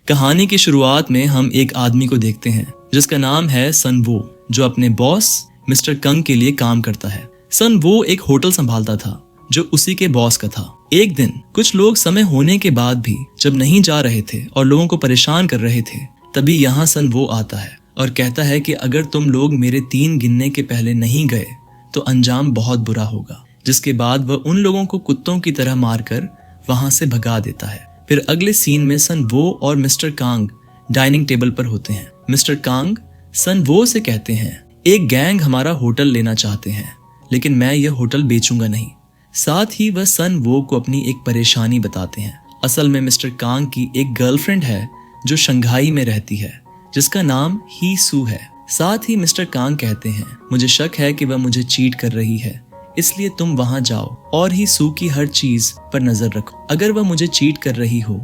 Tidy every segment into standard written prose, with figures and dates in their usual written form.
कहानी की शुरुआत में हम एक आदमी को देखते हैं जिसका नाम है सन वो, जो अपने बॉस मिस्टर कंग के लिए काम करता है। सन वो एक होटल संभालता था जो उसी के बॉस का था। एक दिन कुछ लोग समय होने के बाद भी जब नहीं जा रहे थे और लोगों को परेशान कर रहे थे, तभी यहाँ सन वो आता है और कहता है कि अगर तुम लोग मेरे 3 गिनने के पहले नहीं गए तो अंजाम बहुत बुरा होगा। जिसके बाद वह उन लोगों को कुत्तों की तरह मारकर वहां से भगा देता है। फिर अगले सीन में सन वो और मिस्टर कांग डाइनिंग टेबल पर होते हैं। मिस्टर कांग सन वो से कहते हैं, एक गैंग हमारा होटल लेना चाहते हैं, लेकिन मैं यह होटल बेचूंगा नहीं। साथ ही वह सन वो को अपनी एक परेशानी बताते हैं। असल में मिस्टर कांग की एक गर्लफ्रेंड है जो शंघाई में रहती है, जिसका नाम ही सू है। साथ ही मिस्टर कांग कहते हैं, मुझे शक है कि वह मुझे चीट कर रही है, इसलिए तुम वहां जाओ और ही सू की हर चीज पर नजर रखो। अगर वह मुझे चीट कर रही हो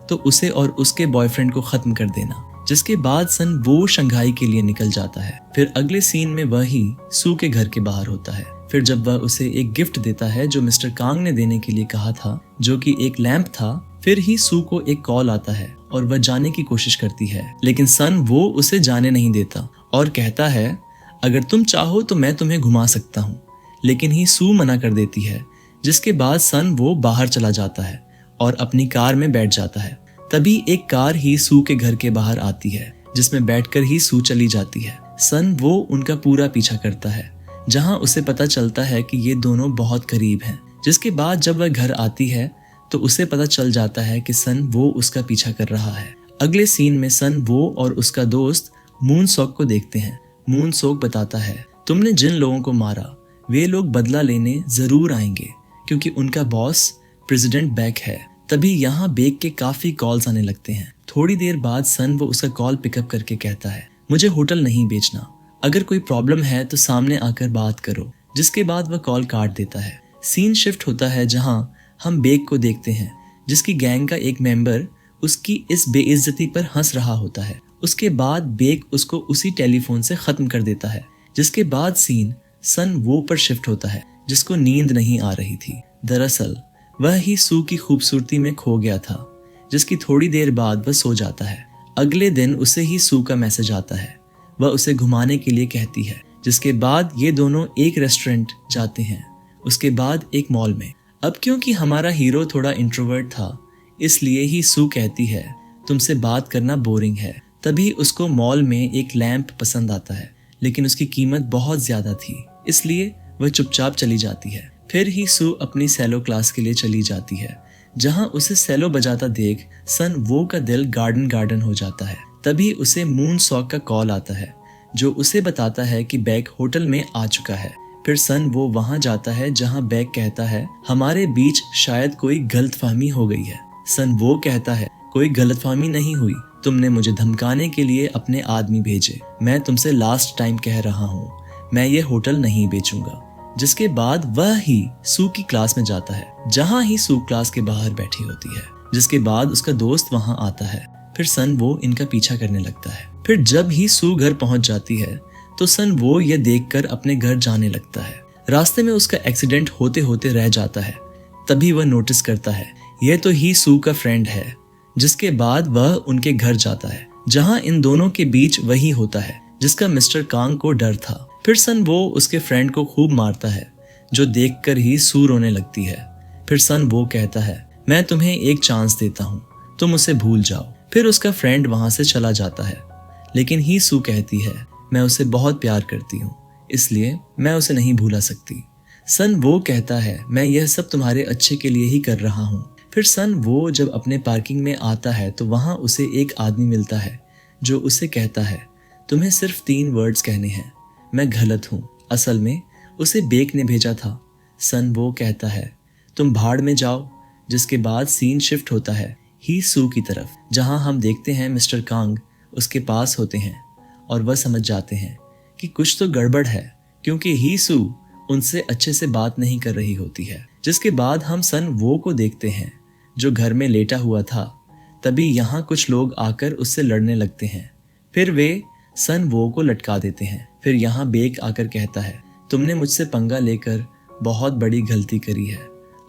तो उसे और उसके बॉयफ्रेंड को खत्म कर देना। जिसके बाद सन वो शंघाई के लिए निकल जाता है। फिर अगले सीन में वह ही सू के घर के बाहर होता है। फिर जब वह उसे एक गिफ्ट देता है जो मिस्टर कांग ने देने के लिए कहा था, जो कि एक लैंप था, फिर ही सू को एक कॉल आता है और वह जाने की कोशिश करती है, लेकिन सन वो उसे जाने नहीं देता और कहता है, अगर तुम चाहो तो मैं तुम्हें घुमा सकता हूँ, लेकिन ही सू मना कर देती है। जिसके बाद सन वो बाहर चला जाता है और अपनी कार में बैठ जाता है। तभी एक कार ही सू के घर के बाहर आती है, जिसमें बैठकर ही सू चली जाती है। सन वो उनका पूरा पीछा करता है, जहां उसे पता चलता है कि ये दोनों बहुत करीब हैं। जिसके बाद जब वह घर आती है तो उसे पता चल जाता है कि सन वो उसका पीछा कर रहा है। अगले सीन में सन वो और उसका दोस्त मून सॉक को देखते हैं। मून सॉक बताता है, तुमने जिन लोगों को मारा वे लोग बदला लेने जरूर आएंगे, क्योंकि उनका बॉस प्रेसिडेंट बेक है। तभी यहाँ बेक के काफी कॉल्स आने लगते हैं। थोड़ी देर बाद सन वो उसका कॉल पिकअप करके कहता है, मुझे होटल नहीं बेचना, अगर कोई प्रॉब्लम है तो सामने आकर बात करो। जिसके बाद वह कॉल काट देता है। सीन शिफ्ट होता है जहाँ हम बेक को देखते हैं, जिसकी गैंग का एक मेंबर उसकी इस बेइज्जती पर हंस रहा होता है। उसके बाद बेक उसको उसी टेलीफोन से खत्म कर देता है। जिसके बाद सीन सन वो पर शिफ्ट होता है, जिसको नींद नहीं आ रही थी। दरअसल वह ही सू की खूबसूरती में खो गया था, जिसकी थोड़ी देर बाद वह सो जाता है। अगले दिन उसे ही सू का मैसेज आता है। वह उसे घुमाने के लिए कहती है। जिसके बाद ये दोनों एक रेस्टोरेंट जाते हैं, उसके बाद एक मॉल में। अब क्योंकि हमारा हीरो थोड़ा इंट्रोवर्ट था, इसलिए ही सू कहती है, तुमसे बात करना बोरिंग है। तभी उसको मॉल में एक लैंप पसंद आता है, लेकिन उसकी कीमत बहुत ज्यादा थी, इसलिए वह चुपचाप चली जाती है। फिर ही सू अपनी सेलो क्लास के लिए चली जाती है, जहां उसे सेलो बजाता देख सन वो का दिल गार्डन गार्डन हो जाता है। तभी उसे मून सॉक का कॉल आता है, जो उसे बताता है कि बैक होटल में आ चुका है। फिर सन वो वहां जाता है जहां बैक कहता है, हमारे बीच शायद कोई गलतफहमी हो गई है। सन वो कहता है, कोई गलतफहमी नहीं हुई, तुमने मुझे धमकाने के लिए अपने आदमी भेजे। मैं तुमसे लास्ट टाइम कह रहा हूँ, मैं ये होटल नहीं बेचूंगा। जिसके बाद वह ही सू की क्लास में जाता है, जहां ही सू क्लास के बाहर बैठी होती है। जिसके बाद उसका दोस्त वहां आता है। फिर सन वो इनका पीछा करने लगता है। फिर जब ही सू घर पहुंच जाती है तो सन वो ये देखकर अपने घर जाने लगता है। रास्ते में उसका एक्सीडेंट होते होते रह जाता है। तभी वह नोटिस करता है, यह तो ही सू का फ्रेंड है। जिसके बाद वह उनके घर जाता है, जहां इन दोनों के बीच वही होता है जिसका मिस्टर कांग को डर था। फिर सन वो उसके फ्रेंड को खूब मारता है, जो देखकर ही सू रोने लगती है। फिर सन वो कहता है, मैं तुम्हें एक चांस देता हूँ, तुम उसे भूल जाओ। फिर उसका फ्रेंड वहां से चला जाता है, लेकिन ही सू कहती है, मैं उसे बहुत प्यार करती हूँ, इसलिए मैं उसे नहीं भूला सकती। सन वो कहता है, मैं यह सब तुम्हारे अच्छे के लिए ही कर रहा हूँ। फिर सन वो जब अपने पार्किंग में आता है तो वहां उसे एक आदमी मिलता है, जो उसे कहता है, तुम्हें सिर्फ 3 वर्ड्स कहने हैं, मैं गलत हूँ। असल में उसे बेक ने भेजा था। सन वो कहता है, तुम भाड़ में जाओ। जिसके बाद सीन शिफ्ट होता है ही सू की तरफ, जहां हम देखते हैं मिस्टर कांग उसके पास होते हैं और वह समझ जाते हैं कि कुछ तो गड़बड़ है, क्योंकि ही सू उनसे अच्छे से बात नहीं कर रही होती है। जिसके बाद हम सन वो को देखते हैं, जो घर में लेटा हुआ था। तभी यहाँ कुछ लोग आकर उससे लड़ने लगते हैं। फिर वे सन वो को लटका देते हैं। फिर यहाँ बेक आकर कहता है, तुमने मुझसे पंगा लेकर बहुत बड़ी गलती करी है,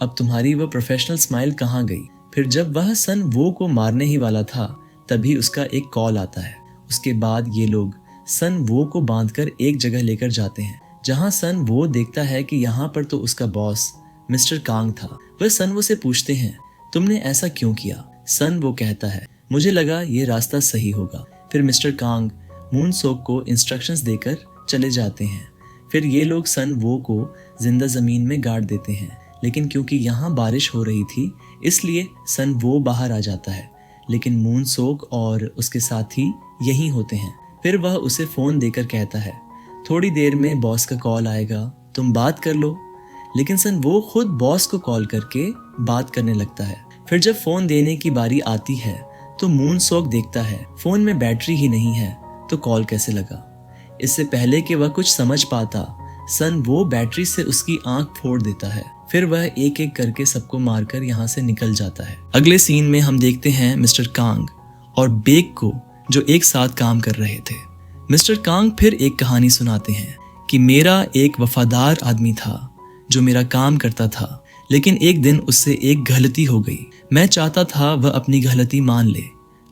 अब तुम्हारी वह प्रोफेशनल स्माइल कहाँ गई। फिर जब वह सन वो को मारने ही वाला था, तभी उसका एक कॉल आता है। उसके बाद ये लोग सन वो को बांधकर एक जगह लेकर जाते हैं, जहां सन वो देखता है कि यहाँ पर तो उसका बॉस मिस्टर कांग था। वह सन वो से पूछते हैं, तुमने ऐसा क्यों किया? सन वो कहता है, मुझे लगा ये रास्ता सही होगा। फिर मिस्टर कांग मून सोक को इंस्ट्रक्शंस देकर चले जाते हैं। फिर ये लोग सन वो को जिंदा जमीन में गाड़ देते हैं, लेकिन क्योंकि यहाँ बारिश हो रही थी इसलिए सन वो बाहर आ जाता है, लेकिन मून सोक और उसके साथी यहीं होते हैं। फिर वह उसे फोन देकर कहता है, थोड़ी देर में बॉस का कॉल आएगा, तुम बात कर लो। लेकिन सन वो खुद बॉस को कॉल करके बात करने लगता है। फिर जब फोन देने की बारी आती है तो मून सोक देखता है फोन में बैटरी ही नहीं है, तो कॉल कैसे लगा। इससे पहले कि वह कुछ समझ पाता, सन वो बैटरी से उसकी आंख फोड़ देता है। फिर वह एक एक करके सबको मारकर यहाँ से निकल जाता है। अगले सीन में हम देखते हैं मिस्टर कांग और बेक को, जो एक साथ काम कर रहे थे। मिस्टर कांग फिर एक कहानी सुनाते हैं कि मेरा एक वफादार आदमी था जो मेरा काम करता था, लेकिन एक दिन उससे एक गलती हो गई। मैं चाहता था वह अपनी गलती मान ले,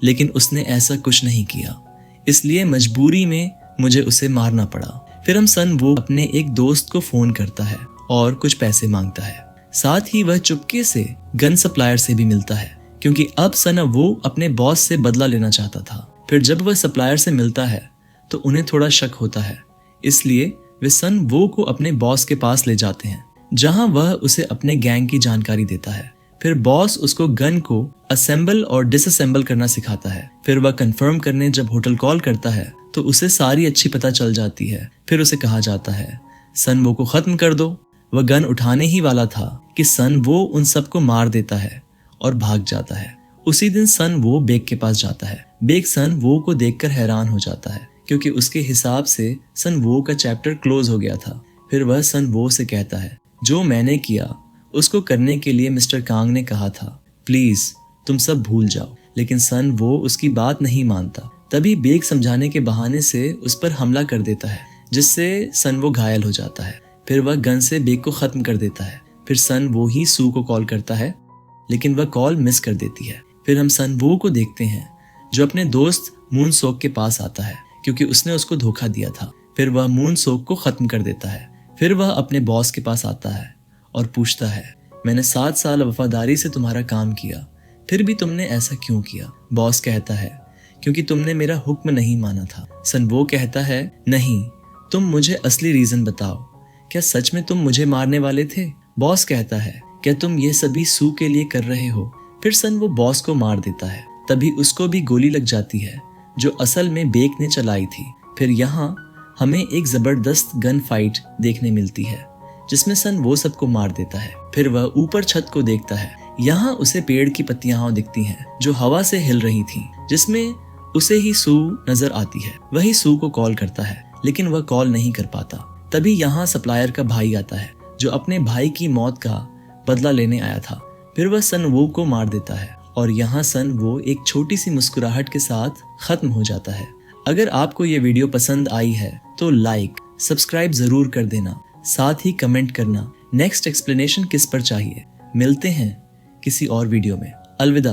लेकिन उसने ऐसा कुछ नहीं किया, इसलिए मजबूरी में मुझे उसे मारना पड़ा। फिर हम सन वो अपने एक दोस्त को फोन करता है और कुछ पैसे मांगता है। साथ ही वह चुपके से गन सप्लायर से भी मिलता है, क्योंकि अब सन वो अपने बॉस से बदला लेना चाहता था। फिर जब वह सप्लायर से मिलता है तो उन्हें थोड़ा शक होता है, इसलिए वे सन वो को अपने बॉस के पास ले जाते हैं, जहां वह उसे अपने गैंग की जानकारी देता है। फिर बॉस उसको गन को असेंबल और डिसअसेंबल करना सिखाता है। फिर वह कंफर्म करने जब होटल कॉल करता है तो उसे सारी अच्छी पता चल जाती है। फिर उसे कहा जाता है, सन वो को खत्म कर दो। वह गन उठाने ही वाला था कि सन वो उन सबको मार देता है और भाग जाता है। उसी दिन सन वो बेक के पास जाता है। बेक सन वो को देखकर हैरान हो जाता है, क्योंकि उसके हिसाब से सन वो का चैप्टर क्लोज हो गया था। फिर वह सन वो से कहता है, जो मैंने किया उसको करने के लिए मिस्टर कांग ने कहा था, प्लीज तुम सब भूल जाओ। लेकिन सन वो उसकी बात नहीं मानता। तभी बेक समझाने के बहाने से उस पर हमला कर देता है, जिससे सन वो घायल हो जाता है। फिर वह गन से बेक को खत्म कर देता है। फिर सन वो ही सू को कॉल करता है, लेकिन वह कॉल मिस कर देती है। फिर हम सन वो को देखते हैं जो अपने दोस्त मून सोक के पास आता है, क्योंकि उसने उसको धोखा दिया था। फिर वह मून सोक को खत्म कर देता है। फिर वह अपने बॉस के पास आता है और पूछता है, मैंने 7 साल वफादारी से तुम्हारा काम किया, फिर भी तुमने ऐसा क्यों किया? बॉस कहता है, क्योंकि तुमने मेरा हुक्म नहीं माना था। सन वो कहता है, नहीं, तुम मुझे असली रीजन बताओ, क्या सच में तुम मुझे मारने वाले थे? बॉस कहता है, क्या तुम ये सभी सू के लिए कर रहे हो? फिर सन वो बॉस को मार देता है। तभी उसको भी गोली लग जाती है, जो असल में बेक ने चलाई थी। फिर यहाँ हमें एक जबरदस्त गन फाइट देखने मिलती है, जिसमें सन वो सबको मार देता है। फिर वह ऊपर छत को देखता है। यहाँ उसे पेड़ की पत्तियां दिखती हैं, जो हवा से हिल रही थी, जिसमें उसे ही सू नजर आती है। वही सू को कॉल करता है, लेकिन वह कॉल नहीं कर पाता। तभी यहाँ सप्लायर का भाई आता है, जो अपने भाई की मौत का बदला लेने आया था। फिर वह सन वो को मार देता है और यहाँ सन वो एक छोटी सी मुस्कुराहट के साथ खत्म हो जाता है। अगर आपको ये वीडियो पसंद आई है तो लाइक, सब्सक्राइब जरूर कर देना, साथ ही कमेंट करना नेक्स्ट एक्सप्लेनेशन किस पर चाहिए। मिलते हैं किसी और वीडियो में। अलविदा।